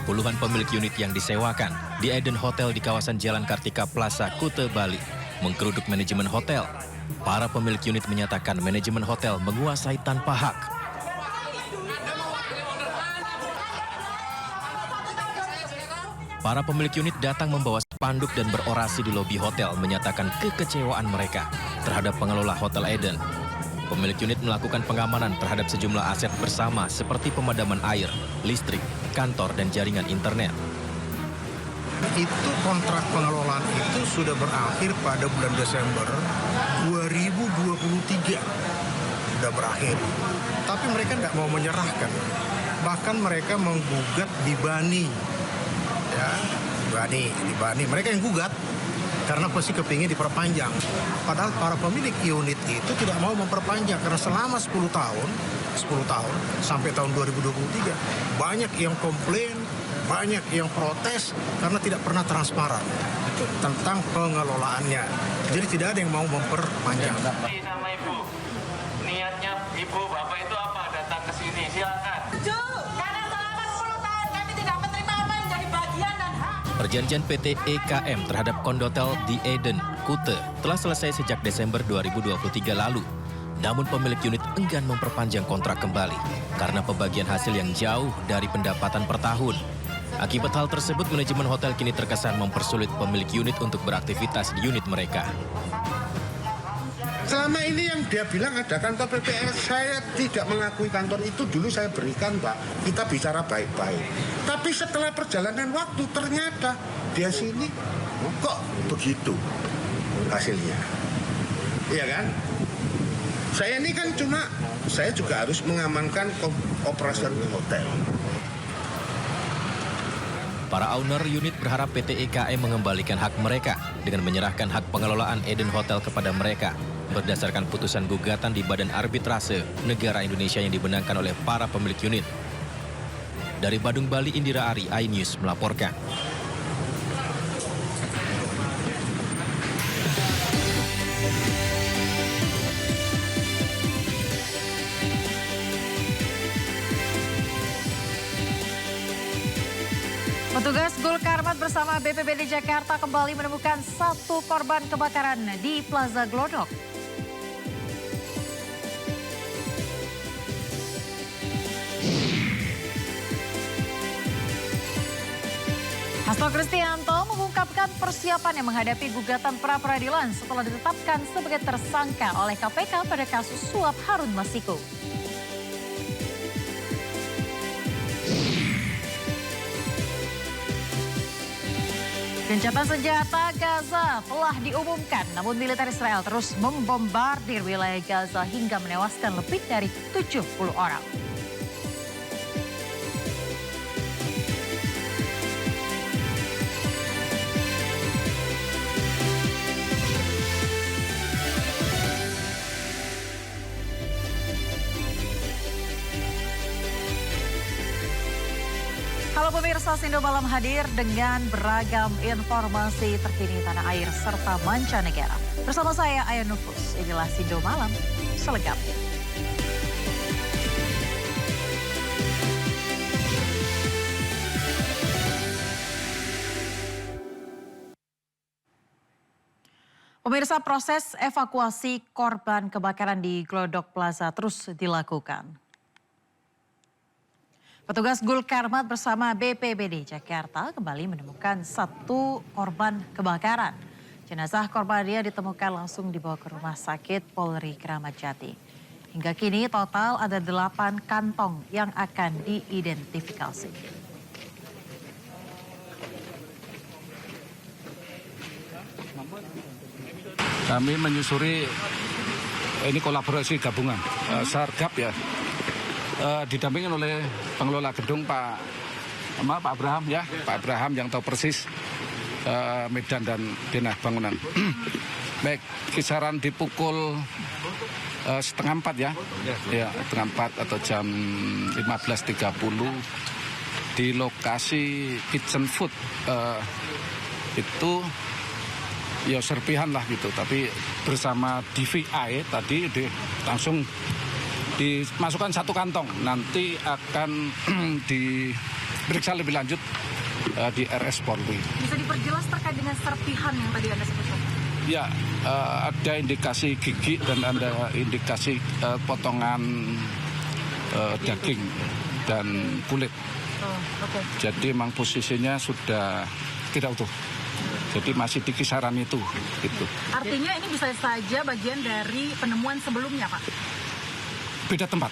Puluhan pemilik unit yang disewakan di Eden Hotel di kawasan Jalan Kartika Plaza, Kuta, Bali, menggeruduk manajemen hotel. Para pemilik unit menyatakan manajemen hotel menguasai tanpa hak. Para pemilik unit datang membawa spanduk dan berorasi di lobi hotel menyatakan kekecewaan mereka terhadap pengelola Hotel Eden. Pemilik unit melakukan pengamanan terhadap sejumlah aset bersama seperti pemadaman air, listrik, kantor, dan jaringan internet. Itu kontrak pengelolaan itu sudah berakhir pada bulan Desember 2023. Sudah berakhir. Tapi mereka tidak mau menyerahkan. Bahkan mereka menggugat di Bani. Ya, di Bani. Mereka yang gugat karena pasti kepingin diperpanjang. Padahal para pemilik unit itu tidak mau memperpanjang karena selama 10 tahun sampai tahun 2023 banyak yang komplain, banyak yang protes karena tidak pernah transparan tentang pengelolaannya. Jadi tidak ada yang mau memperpanjang. Sama Ibu, niatnya Ibu Bapak itu apa datang ke sini? Silakan. Karena selama 10 tahun kami tidak menerima apa yang jadi bagian dan hak. Perjanjian PT EKM terhadap kondotel di Eden, Kuta telah selesai sejak Desember 2023 lalu. Namun pemilik unit enggan memperpanjang kontrak kembali karena pembagian hasil yang jauh dari pendapatan per tahun. Akibat hal tersebut, manajemen hotel kini terkesan mempersulit pemilik unit untuk beraktivitas di unit mereka. Selama ini yang dia bilang ada kantor PPS, saya tidak mengakui kantor itu dulu saya berikan, Pak. Kita bicara baik-baik. Tapi setelah perjalanan waktu ternyata dia sini kok begitu hasilnya. Iya kan? Saya ini kan saya juga harus mengamankan operasional hotel. Para owner unit berharap PT EKM mengembalikan hak mereka dengan menyerahkan hak pengelolaan Eden Hotel kepada mereka berdasarkan putusan gugatan di Badan Arbitrase Negara Indonesia yang dibenangkan oleh para pemilik unit. Dari Badung, Bali, Indira Ari, iNews melaporkan. Petugas Gulkarmat bersama BPBD Jakarta kembali menemukan satu korban kebakaran di Plaza Glodok. Hasto Kristianto mengungkapkan persiapannya menghadapi gugatan pra-peradilan setelah ditetapkan sebagai tersangka oleh KPK pada kasus suap Harun Masiku. Gencatan senjata Gaza telah diumumkan, namun militer Israel terus membombardir wilayah Gaza hingga menewaskan lebih dari 70 orang. Halo pemirsa, Sindo Malam hadir dengan beragam informasi terkini tanah air serta mancanegara. Bersama saya, Aya Nufus. Inilah Sindo Malam selengkapnya. Pemirsa, proses evakuasi korban kebakaran di Glodok Plaza terus dilakukan. Petugas Gulkarmat bersama BPBD Jakarta kembali menemukan satu korban kebakaran. Jenazah korban dia ditemukan langsung dibawa ke Rumah Sakit Polri Kramat Jati. Hingga kini total ada 8 kantong yang akan diidentifikasi. Kami menyusuri, ini kolaborasi gabungan, Sargab ya. Didampingin oleh pengelola gedung Pak Abraham ya, Pak Abraham yang tahu persis medan dan denah bangunan. Baik, kisaran di pukul 3:30 ya, ya 3:30 atau jam 15.30 di lokasi kitchen food itu ya serpihan lah gitu, tapi bersama DVI tadi langsung dimasukkan satu kantong, nanti akan periksa lebih lanjut di RS Polri. Bisa diperjelas terkait dengan serpihan yang tadi Anda sebutkan? Ya, ada indikasi gigi dan ada indikasi potongan daging dan kulit. Jadi memang posisinya sudah tidak utuh. Jadi masih di kisaran itu. Gitu. Artinya ini bisa saja bagian dari penemuan sebelumnya, Pak? Beda tempat.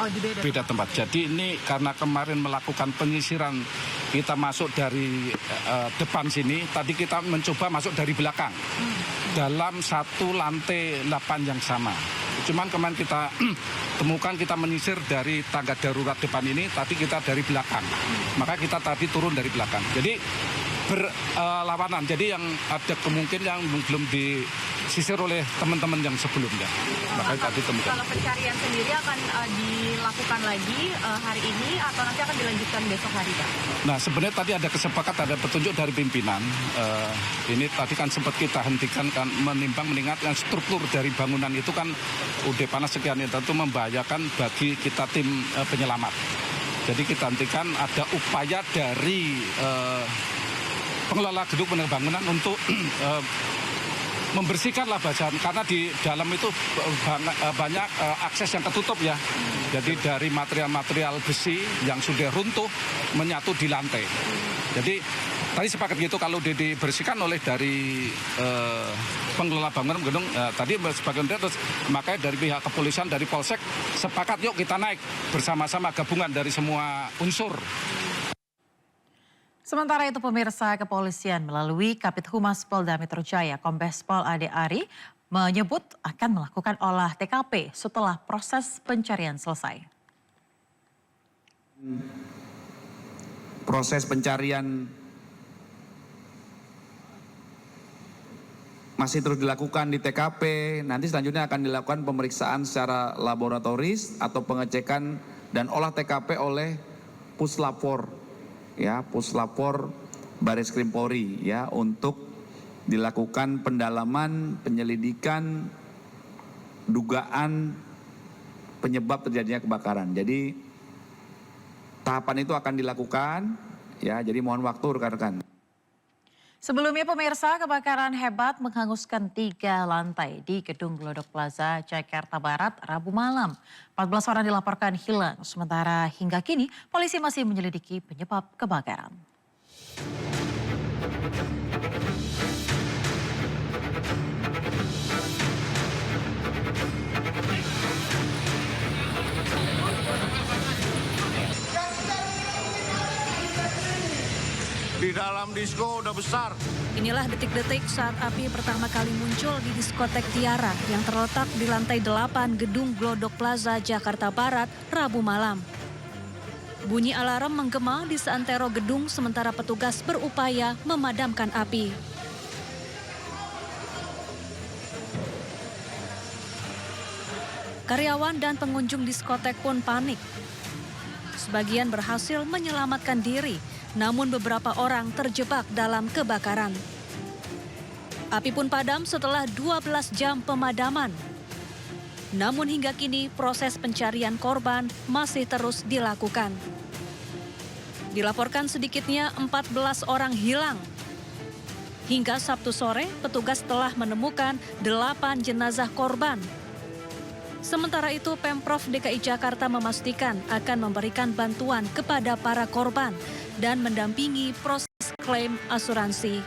Oh, beda tempat. Jadi ini karena kemarin melakukan penyisiran, kita masuk dari depan sini, tadi kita mencoba masuk dari belakang. Dalam satu lantai 8 yang sama. Cuman kemarin kita temukan kita menyisir dari tangga darurat depan ini, tadi kita dari belakang. Maka kita tadi turun dari belakang. Jadi berlawanan. Jadi yang ada kemungkinan yang belum disisir oleh teman-teman yang sebelumnya. Makanya tadi temukan. Kalau pencarian sendiri akan dilakukan lagi hari ini atau nanti akan dilanjutkan besok hari, Pak? Nah, sebenarnya tadi ada kesepakatan, ada petunjuk dari pimpinan. Ini tadi kan sempat kita hentikan kan menimbang mengingatkan struktur dari bangunan itu kan udah panas sekian, itu tentu membahayakan bagi kita tim penyelamat. Jadi kita hentikan, ada upaya dari pengelola gedung bangunan untuk membersihkanlah badan karena di dalam itu banyak akses yang ketutup ya. Jadi dari material-material besi yang sudah runtuh menyatu di lantai. Jadi tadi sepakat gitu kalau dibersihkan oleh dari pengelola bangunan gedung tadi sebagian terus makanya dari pihak kepolisian dari Polsek sepakat yuk kita naik bersama-sama gabungan dari semua unsur. Sementara itu pemirsa, kepolisian melalui Kabid Humas Polda Metro Jaya Kombes Pol Ade Ari menyebut akan melakukan olah TKP setelah proses pencarian selesai. Proses pencarian masih terus dilakukan di TKP, nanti selanjutnya akan dilakukan pemeriksaan secara laboratoris atau pengecekan dan olah TKP oleh Puslapor. Ya, Puslapor Baris Krim Polri ya untuk dilakukan pendalaman, penyelidikan dugaan penyebab terjadinya kebakaran. Jadi tahapan itu akan dilakukan ya, jadi mohon waktu rekan-rekan. Sebelumnya pemirsa, kebakaran hebat menghanguskan 3 lantai di Gedung Glodok Plaza, Jakarta Barat, Rabu malam. 14 orang dilaporkan hilang, sementara hingga kini polisi masih menyelidiki penyebab kebakaran. Di dalam disko udah besar. Inilah detik-detik saat api pertama kali muncul di diskotek Tiara yang terletak di lantai 8 Gedung Glodok Plaza, Jakarta Barat, Rabu malam. Bunyi alarm menggema di seantero gedung sementara petugas berupaya memadamkan api. Karyawan dan pengunjung diskotek pun panik. Sebagian berhasil menyelamatkan diri, namun beberapa orang terjebak dalam kebakaran. Api pun padam setelah 12 jam pemadaman. Namun hingga kini proses pencarian korban masih terus dilakukan. Dilaporkan sedikitnya 14 orang hilang. Hingga Sabtu sore, petugas telah menemukan 8 jenazah korban. Sementara itu, Pemprov DKI Jakarta memastikan akan memberikan bantuan kepada para korban dan mendampingi proses klaim asuransi.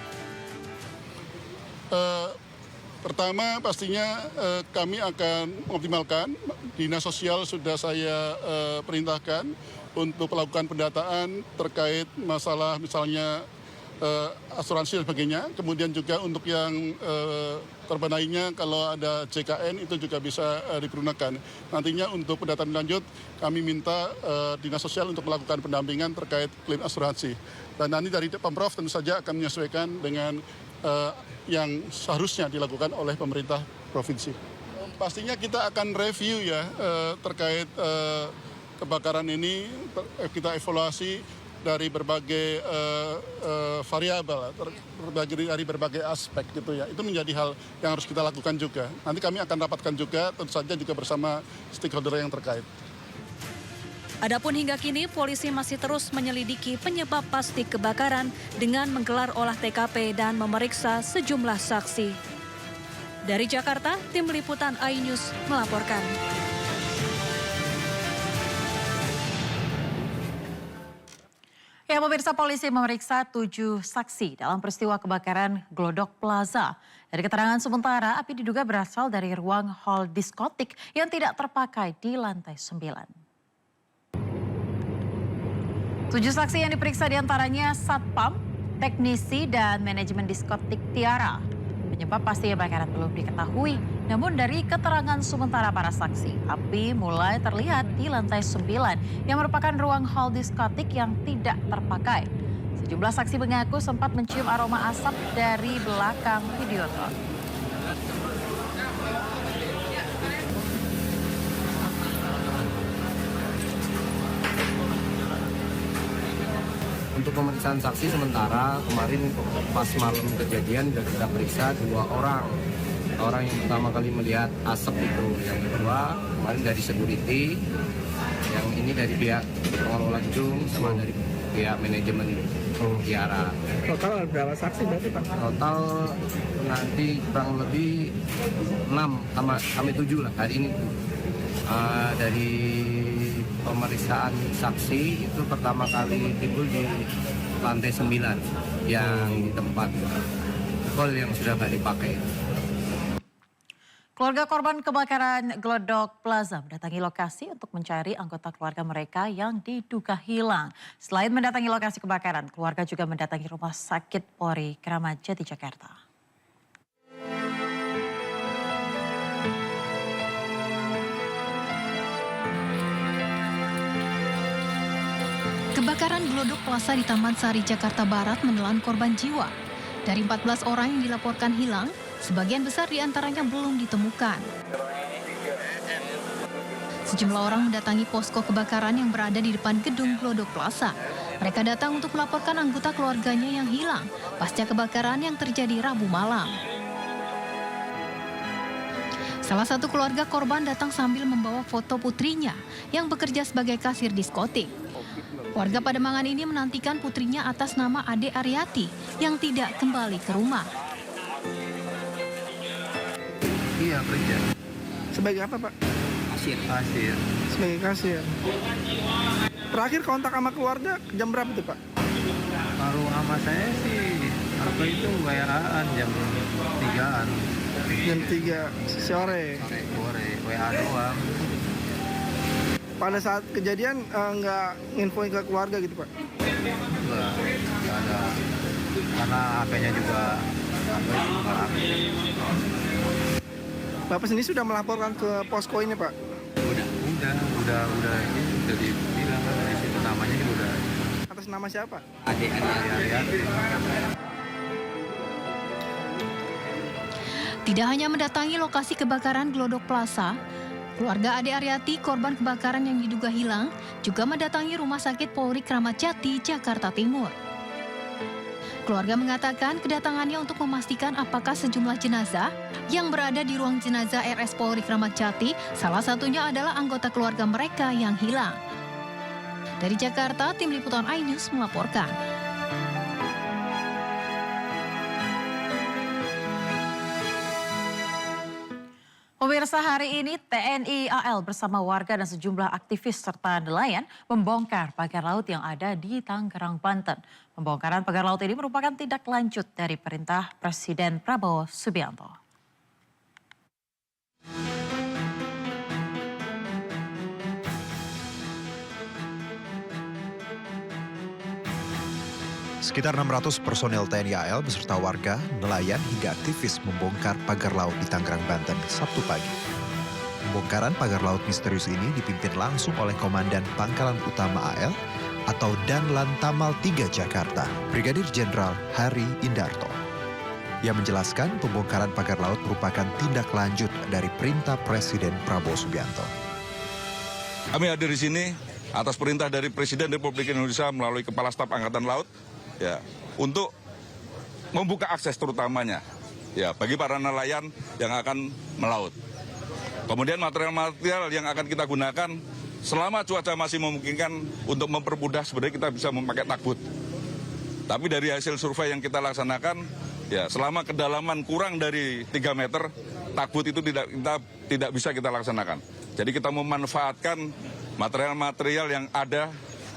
Pertama pastinya kami akan mengoptimalkan, Dinas Sosial sudah saya perintahkan untuk melakukan pendataan terkait masalah misalnya asuransi dan sebagainya. Kemudian juga untuk yang korban lainnya kalau ada JKN itu juga bisa dipergunakan. Nantinya untuk pendataan lanjut kami minta Dinas Sosial untuk melakukan pendampingan terkait klaim asuransi. Dan nanti dari Pemprov tentu saja akan menyesuaikan dengan yang seharusnya dilakukan oleh pemerintah provinsi. Pastinya kita akan review ya terkait kebakaran ini, kita evaluasi dari berbagai variabel, dari berbagai aspek gitu ya. Itu menjadi hal yang harus kita lakukan juga. Nanti kami akan rapatkan juga, tentu saja juga bersama stakeholder yang terkait. Adapun hingga kini polisi masih terus menyelidiki penyebab pasti kebakaran dengan menggelar olah TKP dan memeriksa sejumlah saksi. Dari Jakarta, tim liputan iNews melaporkan. Ya, pemirsa, polisi memeriksa 7 saksi dalam peristiwa kebakaran Glodok Plaza. Dari keterangan sementara, api diduga berasal dari ruang hall diskotik yang tidak terpakai di lantai 9. 7 saksi yang diperiksa diantaranya satpam, teknisi, dan manajemen diskotik Tiara. Penyebab pasti kebakaran belum diketahui, namun dari keterangan sementara para saksi, api mulai terlihat di lantai 9 yang merupakan ruang hall diskotik yang tidak terpakai. Sejumlah saksi mengaku sempat mencium aroma asap dari belakang Videotron. Untuk pemeriksaan saksi sementara kemarin pas malam kejadian sudah kita periksa 2 orang. Orang yang pertama kali melihat asap itu, yang kedua kemarin dari security, yang ini dari pihak pengelola gedung sama dari pihak manajemen Tiara. Total berapa saksi berarti Pak? Total nanti kurang lebih 6 sampai 7 lah hari ini. Dari pemeriksaan saksi itu pertama kali timbul di lantai 9 yang di tempat hall yang sudah nggak dipakai. Keluarga korban kebakaran Glodok Plaza mendatangi lokasi untuk mencari anggota keluarga mereka yang diduga hilang. Selain mendatangi lokasi kebakaran, keluarga juga mendatangi Rumah Sakit Polri Kramat Jati, Jakarta. Kebakaran Glodok Plaza di Taman Sari, Jakarta Barat menelan korban jiwa. Dari 14 orang yang dilaporkan hilang, sebagian besar diantaranya belum ditemukan. Sejumlah orang mendatangi posko kebakaran yang berada di depan gedung Glodok Plaza. Mereka datang untuk melaporkan anggota keluarganya yang hilang pasca kebakaran yang terjadi Rabu malam. Salah satu keluarga korban datang sambil membawa foto putrinya yang bekerja sebagai kasir diskotik. Warga Pademangan ini menantikan putrinya atas nama Ade Aryati yang tidak kembali ke rumah. Iya, kerja. Sebagai apa, Pak? Kasir. Sebagai kasir. Terakhir kontak sama keluarga jam berapa tuh, Pak? Kalau sama saya sih, apa itu WA-an jam 3-an. Jam 3 sore. Sore, WA doang. Pada saat kejadian nggak nginfoin ke keluarga gitu, Pak? Enggak ada. Karena HP-nya juga nggak aktif. Bapak sendiri sudah melaporkan ke posko ini, Pak? Udah ini udah dibilang di situ namanya juga udah. Atas nama siapa? Ade Aryati. Tidak hanya mendatangi lokasi kebakaran Glodok Plaza, keluarga Ade Aryati, korban kebakaran yang diduga hilang, juga mendatangi Rumah Sakit Polri Kramat Jati, Jakarta Timur. Keluarga mengatakan kedatangannya untuk memastikan apakah sejumlah jenazah yang berada di ruang jenazah RS Polri Kramat Jati, salah satunya adalah anggota keluarga mereka yang hilang. Dari Jakarta, tim liputan iNews melaporkan. Pemirsa, hari ini TNI AL bersama warga dan sejumlah aktivis serta nelayan membongkar pagar laut yang ada di Tangerang, Banten. Pembongkaran pagar laut ini merupakan tindak lanjut dari perintah Presiden Prabowo Subianto. Sekitar 600 personel TNI AL beserta warga, nelayan hingga aktivis membongkar pagar laut di Tangerang, Banten Sabtu pagi. Pembongkaran pagar laut misterius ini dipimpin langsung oleh Komandan Pangkalan Utama AL atau Danlan Tamal 3 Jakarta, Brigadir Jenderal Hari Indarto. Ia menjelaskan pembongkaran pagar laut merupakan tindak lanjut dari perintah Presiden Prabowo Subianto. Kami hadir di sini atas perintah dari Presiden Republik Indonesia melalui Kepala Staf Angkatan Laut, ya, untuk membuka akses terutamanya, ya, bagi para nelayan yang akan melaut. Kemudian material-material yang akan kita gunakan selama cuaca masih memungkinkan untuk mempermudah sebenarnya kita bisa memakai takbut. Tapi dari hasil survei yang kita laksanakan, ya selama kedalaman kurang dari 3 meter, takbut itu tidak bisa kita laksanakan. Jadi kita memanfaatkan material-material yang ada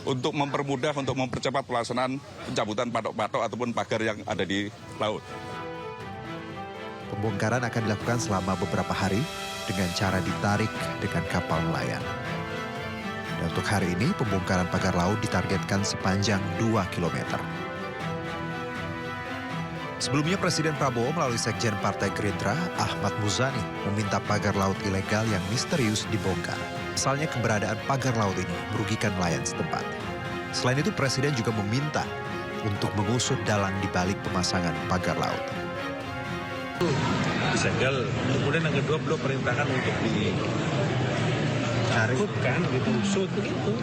untuk mempermudah, untuk mempercepat pelaksanaan pencabutan patok-patok ataupun pagar yang ada di laut. Pembongkaran akan dilakukan selama beberapa hari dengan cara ditarik dengan kapal nelayan. Dan untuk hari ini, pembongkaran pagar laut ditargetkan sepanjang 2 km. Sebelumnya Presiden Prabowo melalui Sekjen Partai Gerindra, Ahmad Muzani, meminta pagar laut ilegal yang misterius dibongkar. Asalnya keberadaan pagar laut ini merugikan nelayan setempat. Selain itu, Presiden juga meminta untuk mengusut dalang di balik pemasangan pagar laut. Disegel, kemudian yang kedua belum perintahkan untuk dicarikan, gitu, usut begitu.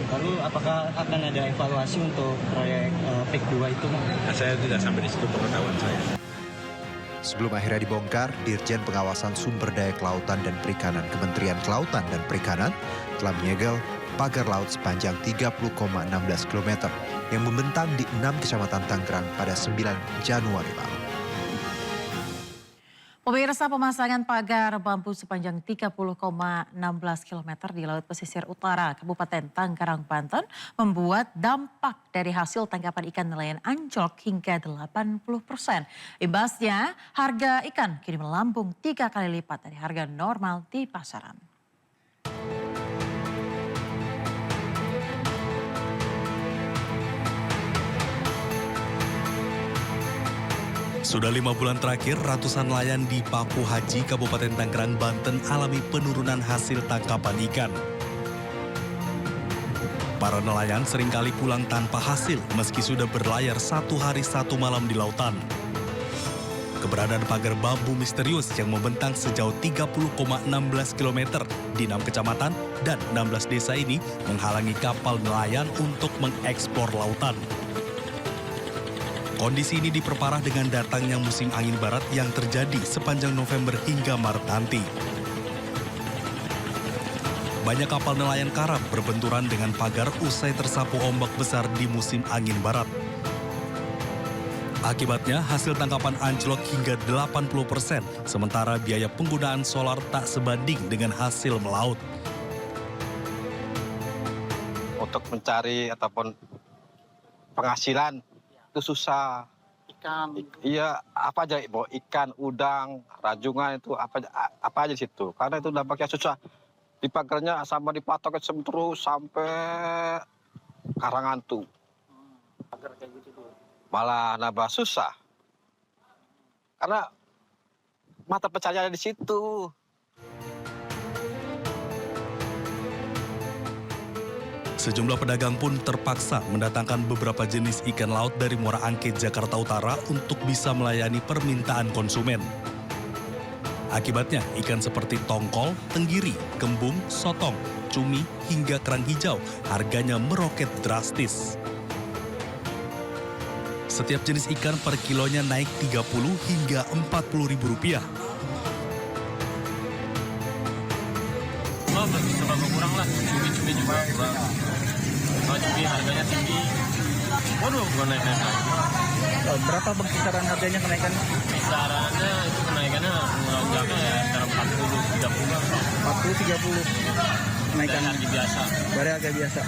Lalu apakah akan ada evaluasi untuk proyek PIK 2 itu? Nah, saya tidak sampai di situ pengetahuan saya. Sebelum akhirnya dibongkar, Dirjen Pengawasan Sumber Daya Kelautan dan Perikanan Kementerian Kelautan dan Perikanan telah menyegel pagar laut sepanjang 30,16 km yang membentang di 6 kecamatan Tangerang pada 9 Januari lalu. Pemirsa, pemasangan pagar bambu sepanjang 30,16 km di Laut Pesisir Utara, Kabupaten Tangerang, Banten, membuat dampak dari hasil tangkapan ikan nelayan anjlok hingga 80%. Imbasnya, harga ikan kini melambung 3 kali lipat dari harga normal di pasaran. Sudah 5 bulan terakhir, ratusan nelayan di Paku Haji, Kabupaten Tangerang, Banten alami penurunan hasil tangkapan ikan. Para nelayan seringkali pulang tanpa hasil meski sudah berlayar 1 hari 1 malam di lautan. Keberadaan pagar bambu misterius yang membentang sejauh 30,16 km di 6 kecamatan dan 16 desa ini menghalangi kapal nelayan untuk mengekspor lautan. Kondisi ini diperparah dengan datangnya musim angin barat yang terjadi sepanjang November hingga Maret nanti. Banyak kapal nelayan karam berbenturan dengan pagar usai tersapu ombak besar di musim angin barat. Akibatnya hasil tangkapan anjlok hingga 80%, sementara biaya penggunaan solar tak sebanding dengan hasil melaut. Untuk mencari ataupun penghasilan itu susah. Ikan. Iya, apa aja, Ibu? Ikan, udang, rajungan itu apa aja di situ. Karena itu dampaknya susah. Di pagarnya sama dipatoknya terus sampai Karangantu. Pagar kayak gitu tuh. Malah nambah susah. Karena mata pencaharian di situ. Sejumlah pedagang pun terpaksa mendatangkan beberapa jenis ikan laut dari Muara Angke, Jakarta Utara untuk bisa melayani permintaan konsumen. Akibatnya, ikan seperti tongkol, tenggiri, kembung, sotong, cumi, hingga kerang hijau harganya meroket drastis. Setiap jenis ikan per kilonya naik 30 hingga 40 ribu rupiah. Coba kurang lah, cumi-cumi juga kurang. Kalau cumi harganya tinggi, waduh, naik-naik. Berapa kisaran harganya kenaikan? Kisarannya itu kenaikannya melonjaknya ya antara 40-30 kenaikan harga biasa. Dari harga biasa.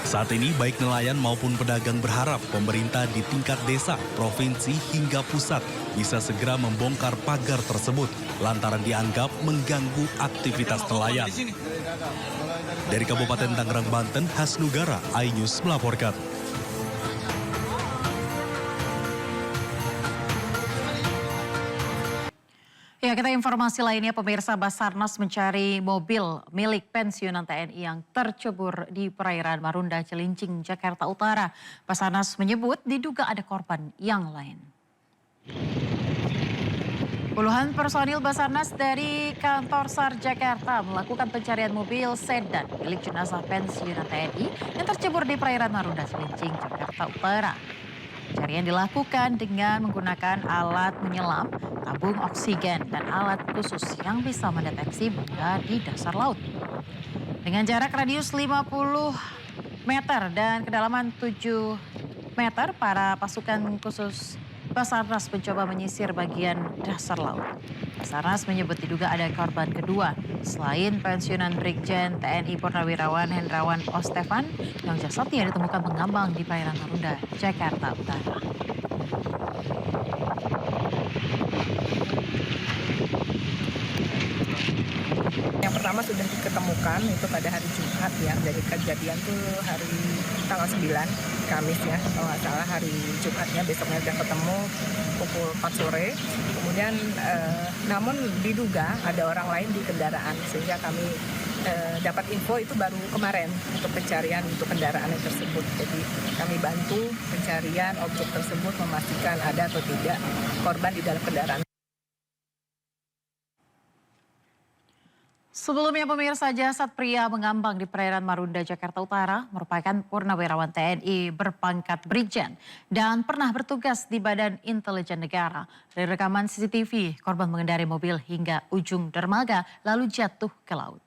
Saat ini baik nelayan maupun pedagang berharap pemerintah di tingkat desa, provinsi hingga pusat bisa segera membongkar pagar tersebut lantaran dianggap mengganggu aktivitas nelayan. Dari Kabupaten Tangerang, Banten, Hasnugara, iNews melaporkan. Ya, kita informasi lainnya, pemirsa, Basarnas mencari mobil milik pensiunan TNI yang tercebur di perairan Marunda, Cilincing, Jakarta Utara. Basarnas menyebut diduga ada korban yang lain. Puluhan personil Basarnas dari kantor SAR Jakarta melakukan pencarian mobil sedan milik jenazah pensiunan TNI yang tercebur di perairan Marunda, Cilincing, Jakarta Utara. Pencarian dilakukan dengan menggunakan alat menyelam tabung oksigen, dan alat khusus yang bisa mendeteksi benda di dasar laut. Dengan jarak radius 50 meter dan kedalaman 7 meter, para pasukan khusus Basarnas mencoba menyisir bagian dasar laut. Basarnas menyebut diduga ada korban kedua selain pensiunan Brigjen TNI Purnawirawan Hendrawan Ostefan yang jasadnya ditemukan mengambang di perairan Marunda, Jakarta Utara. Yang pertama sudah diketemukan itu pada hari Jumat ya, dari kejadian tuh hari tanggal 9 Kamis ya, kalau nggak salah hari Jumatnya, besoknya sudah ketemu pukul 4 sore. Kemudian namun diduga ada orang lain di kendaraan, sehingga kami dapat info itu baru kemarin untuk pencarian untuk kendaraan yang tersebut. Jadi kami bantu pencarian objek tersebut, memastikan ada atau tidak korban di dalam kendaraan. Sebelumnya pemirsa, jasad pria mengambang di perairan Marunda, Jakarta Utara merupakan purnawirawan TNI berpangkat Brigjen dan pernah bertugas di Badan Intelijen Negara. Dari rekaman CCTV, korban mengendarai mobil hingga ujung dermaga lalu jatuh ke laut.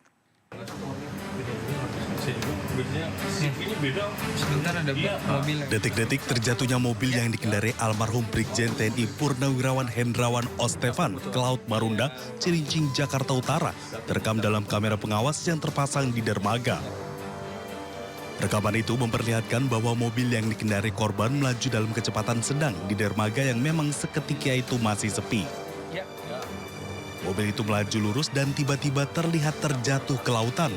Detik-detik terjatuhnya mobil yang dikendarai almarhum Brigjen TNI Purnawirawan Hendrawan Ostefan ke Laut Marunda, Cilincing, Jakarta Utara, terekam dalam kamera pengawas yang terpasang di dermaga. Rekaman itu memperlihatkan bahwa mobil yang dikendarai korban melaju dalam kecepatan sedang di dermaga yang memang seketika itu masih sepi. Mobil itu melaju lurus dan tiba-tiba terlihat terjatuh ke lautan.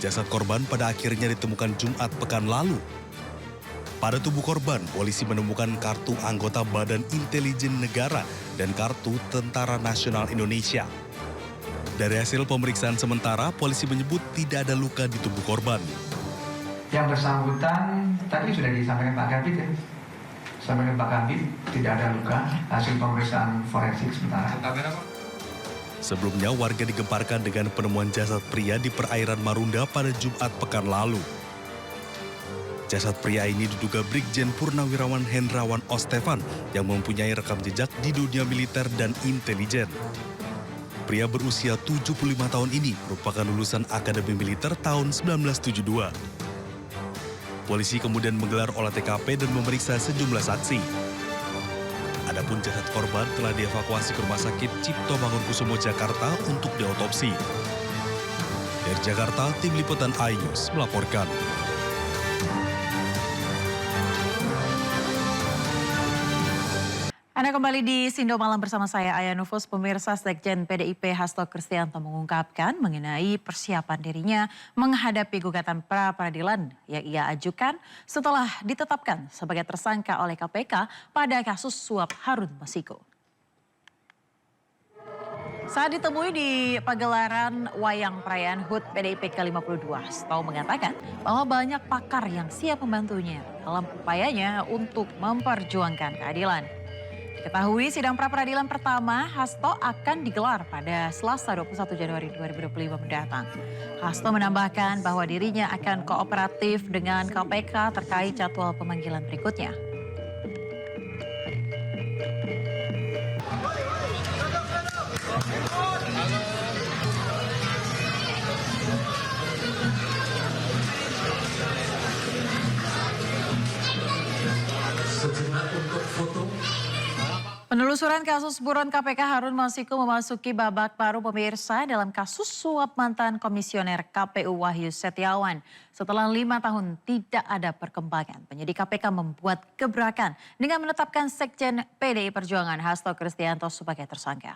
Jasad korban pada akhirnya ditemukan Jumat pekan lalu. Pada tubuh korban, polisi menemukan kartu anggota Badan Intelijen Negara dan kartu Tentara Nasional Indonesia. Dari hasil pemeriksaan sementara, polisi menyebut tidak ada luka di tubuh korban. Yang bersangkutan tadi sudah disampaikan Pak Kabit ya. Sampaikan Pak Kabit tidak ada luka, hasil pemeriksaan forensik sementara. Sebelumnya, warga digemparkan dengan penemuan jasad pria di perairan Marunda pada Jumat pekan lalu. Jasad pria ini diduga Brigjen Purnawirawan Hendrawan Ostefan yang mempunyai rekam jejak di dunia militer dan intelijen. Pria berusia 75 tahun ini merupakan lulusan Akademi Militer tahun 1972. Polisi kemudian menggelar olah TKP dan memeriksa sejumlah saksi. Adapun jasad korban telah dievakuasi ke Rumah Sakit Cipto Mangunkusumo Jakarta untuk diotopsi. Dari Jakarta, tim liputan iNews melaporkan. Anda kembali di Sindo Malam bersama saya, Aya Nufus. Pemirsa, Sekjen PDIP Hasto Kristianto mengungkapkan mengenai persiapan dirinya menghadapi gugatan pra-peradilan yang ia ajukan setelah ditetapkan sebagai tersangka oleh KPK pada kasus suap Harun Masiku. Saat ditemui di pagelaran Wayang Perayaan HUT PDIP ke-52, Hasto mengatakan bahwa banyak pakar yang siap membantunya dalam upayanya untuk memperjuangkan keadilan. Diketahui sidang pra-peradilan pertama Hasto akan digelar pada Selasa 21 Januari 2025 mendatang. Hasto menambahkan bahwa dirinya akan kooperatif dengan KPK terkait jadwal pemanggilan berikutnya. Penelusuran kasus buron KPK Harun Masiku memasuki babak baru pemirsa dalam kasus suap mantan komisioner KPU Wahyu Setiawan. Setelah 5 tahun tidak ada perkembangan, penyidik KPK membuat gebrakan dengan menetapkan Sekjen PDI Perjuangan Hasto Kristianto sebagai tersangka.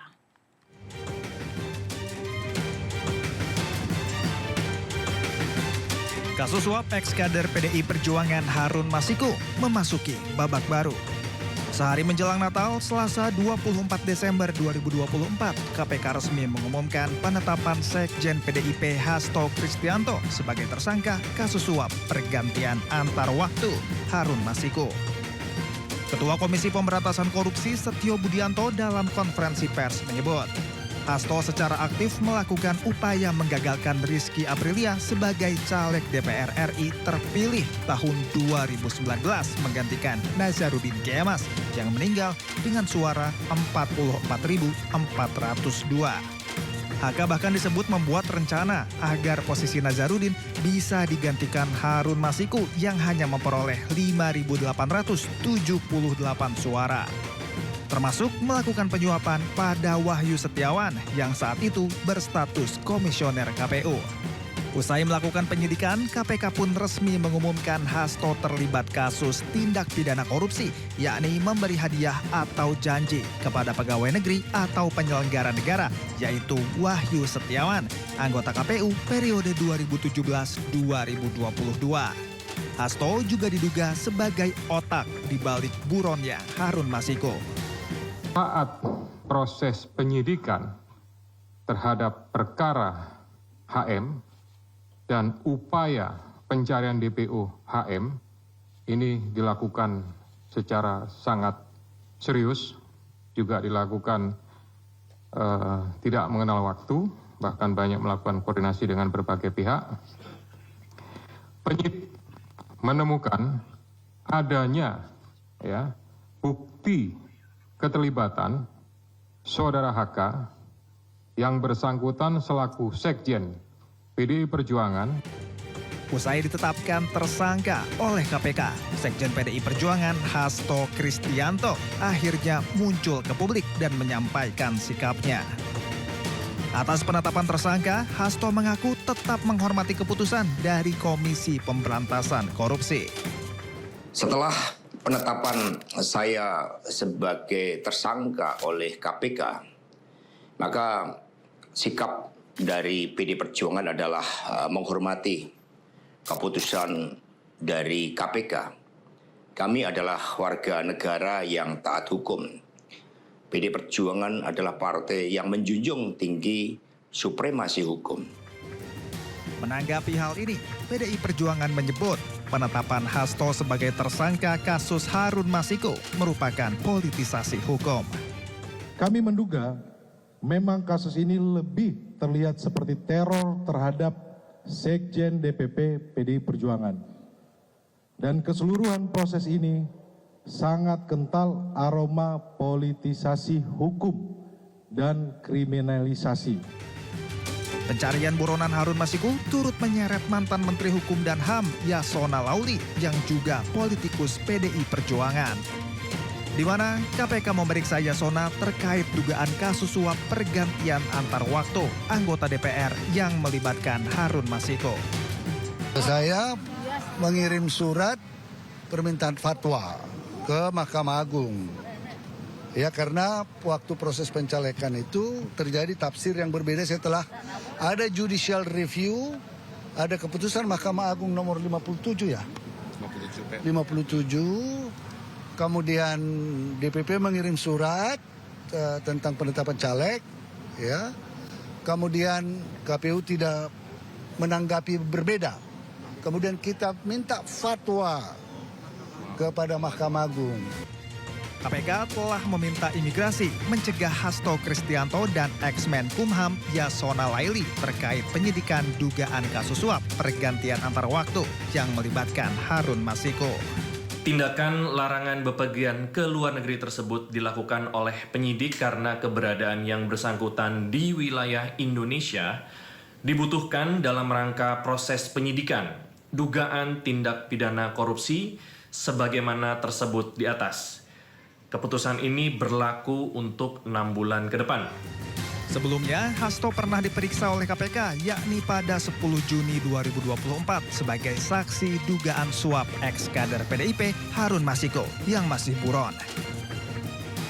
Kasus suap ex-kader PDI Perjuangan Harun Masiku memasuki babak baru. Sehari menjelang Natal, Selasa 24 Desember 2024, KPK resmi mengumumkan penetapan Sekjen PDIP Hasto Kristianto sebagai tersangka kasus suap pergantian antar waktu Harun Masiku. Ketua Komisi Pemberantasan Korupsi Setio Budianto dalam konferensi pers menyebut, Hasto secara aktif melakukan upaya menggagalkan Rizky Aprilia sebagai caleg DPR RI terpilih tahun 2019 menggantikan Nazarudin Kemas yang meninggal dengan suara 44.402. Haka bahkan disebut membuat rencana agar posisi Nazarudin bisa digantikan Harun Masiku yang hanya memperoleh 5.878 suara. Termasuk melakukan penyuapan pada Wahyu Setiawan yang saat itu berstatus komisioner KPU. Usai melakukan penyidikan, KPK pun resmi mengumumkan Hasto terlibat kasus tindak pidana korupsi, yakni memberi hadiah atau janji kepada pegawai negeri atau penyelenggara negara, yaitu Wahyu Setiawan, anggota KPU periode 2017-2022. Hasto juga diduga sebagai otak di balik buronnya Harun Masiku. Saat proses penyidikan terhadap perkara HM dan upaya pencarian DPO HM ini dilakukan secara sangat serius, juga dilakukan tidak mengenal waktu, bahkan banyak melakukan koordinasi dengan berbagai pihak. Penyidik menemukan adanya bukti keterlibatan Saudara HK yang bersangkutan selaku Sekjen PDI Perjuangan. Usai ditetapkan tersangka oleh KPK, Sekjen PDI Perjuangan Hasto Kristianto akhirnya muncul ke publik dan menyampaikan sikapnya. Atas penetapan tersangka, Hasto mengaku tetap menghormati keputusan dari Komisi Pemberantasan Korupsi. Setelah penetapan saya sebagai tersangka oleh KPK, maka sikap dari PD Perjuangan adalah menghormati keputusan dari KPK. Kami adalah warga negara yang taat hukum. PD Perjuangan adalah partai yang menjunjung tinggi supremasi hukum. Menanggapi hal ini, PDI Perjuangan menyebut penetapan Hasto sebagai tersangka kasus Harun Masiku merupakan politisasi hukum. Kami menduga memang kasus ini lebih terlihat seperti teror terhadap Sekjen DPP PDI Perjuangan. Dan keseluruhan proses ini sangat kental aroma politisasi hukum dan kriminalisasi. Pencarian buronan Harun Masiku turut menyeret mantan Menteri Hukum dan HAM Yasona Lauli yang juga politikus PDI Perjuangan. Di mana KPK memeriksa Yasona terkait dugaan kasus suap pergantian antar waktu anggota DPR yang melibatkan Harun Masiku. Saya mengirim surat permintaan fatwa ke Mahkamah Agung. Ya, karena waktu proses pencalekan itu terjadi tafsir yang berbeda setelah ada judicial review, ada keputusan Mahkamah Agung nomor 57 ya. 57. Kemudian DPP mengirim surat tentang penetapan caleg, ya. Kemudian KPU tidak menanggapi berbeda. Kemudian kita minta fatwa kepada Mahkamah Agung. KPK telah meminta imigrasi mencegah Hasto Kristianto dan ex-Menkumham Yasona Laili terkait penyidikan dugaan kasus suap pergantian antar waktu yang melibatkan Harun Masiku. Tindakan larangan bepergian ke luar negeri tersebut dilakukan oleh penyidik karena keberadaan yang bersangkutan di wilayah Indonesia dibutuhkan dalam rangka proses penyidikan dugaan tindak pidana korupsi sebagaimana tersebut di atas. Keputusan ini berlaku untuk 6 bulan ke depan. Sebelumnya, Hasto pernah diperiksa oleh KPK, yakni pada 10 Juni 2024 sebagai saksi dugaan suap ex-kader PDIP Harun Masiku yang masih buron.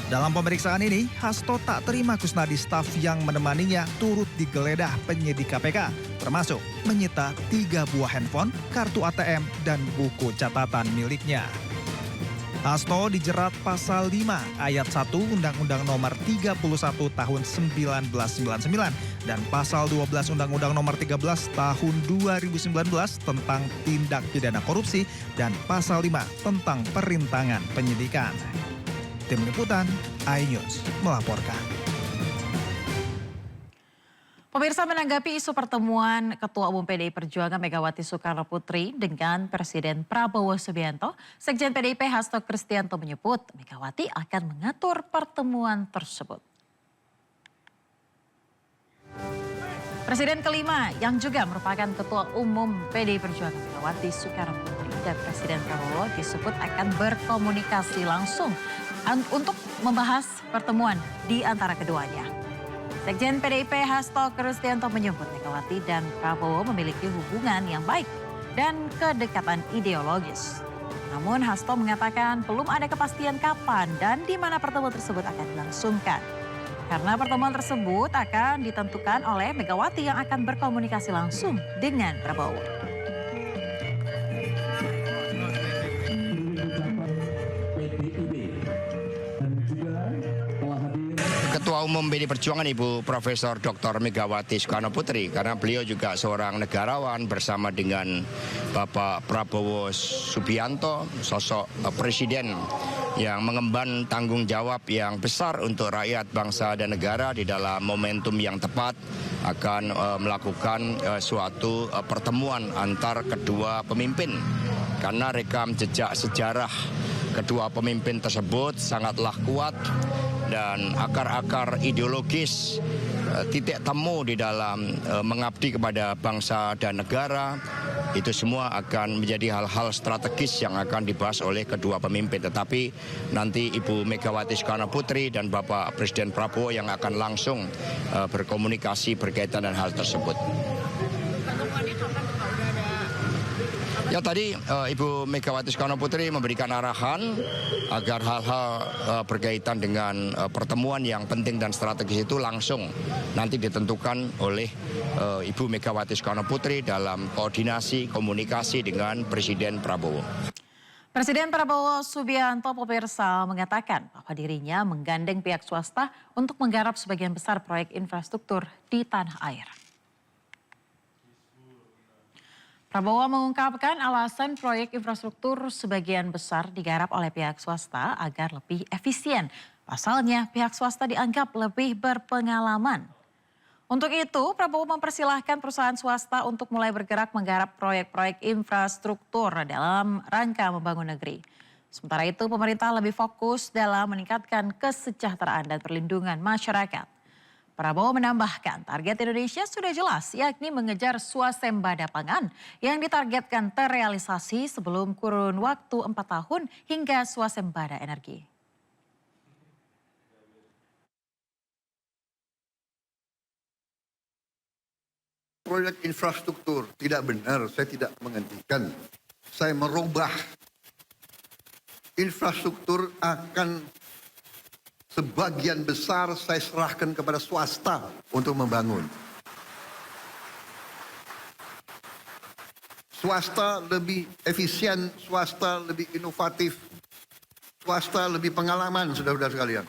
Dalam pemeriksaan ini, Hasto tak terima Kusnadi staf yang menemaninya turut digeledah penyidik KPK, termasuk menyita 3 buah handphone, kartu ATM, dan buku catatan miliknya. Hasto dijerat pasal 5 ayat 1 Undang-Undang Nomor 31 Tahun 1999 dan pasal 12 Undang-Undang Nomor 13 Tahun 2019 tentang tindak pidana korupsi dan pasal 5 tentang perintangan penyidikan. Tim Liputan, iNews melaporkan. Pemirsa, menanggapi isu pertemuan Ketua Umum PDI Perjuangan Megawati Soekarnoputri dengan Presiden Prabowo Subianto, Sekjen PDIP Hasto Kristianto menyebut Megawati akan mengatur pertemuan tersebut. Presiden kelima yang juga merupakan Ketua Umum PDI Perjuangan Megawati Soekarnoputri dan Presiden Prabowo disebut akan berkomunikasi langsung untuk membahas pertemuan di antara keduanya. Sekjen PDIP Hasto Kristianto menyebut Megawati dan Prabowo memiliki hubungan yang baik dan kedekatan ideologis. Namun Hasto mengatakan belum ada kepastian kapan dan di mana pertemuan tersebut akan dilangsungkan. Karena pertemuan tersebut akan ditentukan oleh Megawati yang akan berkomunikasi langsung dengan Prabowo. Ketua Umum PDI Perjuangan Ibu Profesor Dr. Megawati Soekarnoputri, karena beliau juga seorang negarawan bersama dengan Bapak Prabowo Subianto, sosok presiden yang mengemban tanggung jawab yang besar untuk rakyat, bangsa, dan negara di dalam momentum yang tepat akan melakukan suatu pertemuan antar kedua pemimpin. Karena rekam jejak sejarah kedua pemimpin tersebut sangatlah kuat dan akar-akar ideologis, titik temu di dalam mengabdi kepada bangsa dan negara, itu semua akan menjadi hal-hal strategis yang akan dibahas oleh kedua pemimpin. Tetapi nanti Ibu Megawati Soekarnoputri dan Bapak Presiden Prabowo yang akan langsung berkomunikasi berkaitan dengan hal tersebut. Ya, tadi Ibu Megawati Soekarnoputri memberikan arahan agar hal-hal berkaitan dengan pertemuan yang penting dan strategis itu langsung nanti ditentukan oleh Ibu Megawati Soekarnoputri dalam koordinasi komunikasi dengan Presiden Prabowo. Presiden Prabowo Subianto, pemirsa, mengatakan bahwa dirinya menggandeng pihak swasta untuk menggarap sebagian besar proyek infrastruktur di tanah air. Prabowo mengungkapkan alasan proyek infrastruktur sebagian besar digarap oleh pihak swasta agar lebih efisien. Pasalnya, pihak swasta dianggap lebih berpengalaman. Untuk itu, Prabowo mempersilahkan perusahaan swasta untuk mulai bergerak menggarap proyek-proyek infrastruktur dalam rangka membangun negeri. Sementara itu, pemerintah lebih fokus dalam meningkatkan kesejahteraan dan perlindungan masyarakat. Prabowo menambahkan target Indonesia sudah jelas, yakni mengejar swasembada pangan yang ditargetkan terrealisasi sebelum kurun waktu 4 tahun hingga swasembada energi. Proyek infrastruktur tidak benar, saya tidak menghentikan. Saya merubah. Infrastruktur akan sebagian besar saya serahkan kepada swasta untuk membangun. Swasta lebih efisien, swasta lebih inovatif, swasta lebih pengalaman, saudara-saudara sekalian.